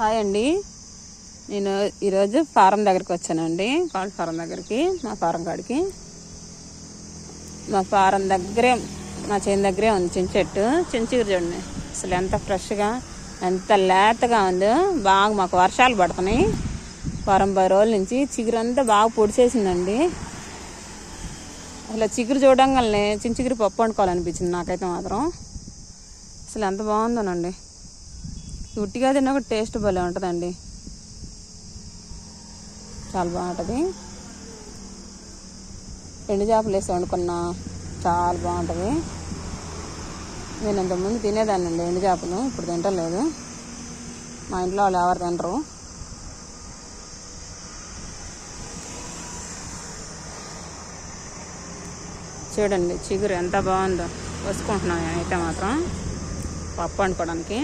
Hi అండి, నేను ఈరోజు ఫారం దగ్గరికి వచ్చానండి. కోళ్ళ ఫారం దగ్గరికి, మా ఫారం కాడికి. మా ఫారం దగ్గరే, మా చేను దగ్గరే ఉంది చింత చెట్టు. చించిగురు చూడండి, అసలు ఎంత ఫ్రెష్గా, ఎంత లేతగా ఉందో. బాగా మాకు వర్షాలు పడుతున్నాయి. 40 రోజుల నుంచి చిగురంతా బాగా పొడిచేసిందండి. అసలు చిగురు చూడంగానే చించిగురి పప్పు వండుకోవాలనిపించింది నాకైతే మాత్రం. అసలు ఎంత బాగుందోనండి. ఉట్టిగా తిన్నా కూడా టేస్ట్ భలే ఉంటుందండి, చాలా బాగుంటుంది. ఎండు చేపలు వేసి వండుకున్నా చాలా బాగుంటుంది. నేను ఇంతకుముందు తినేదాన్ని అండి ఎండు చేపలు, ఇప్పుడు తింటలేదు. మా ఇంట్లో వాళ్ళు ఎవరు తినరు. చూడండి చిగురు ఎంత బాగుందో. వేసుకుంటున్నాను నేనైతే మాత్రం పప్పు వండుకోవడానికి.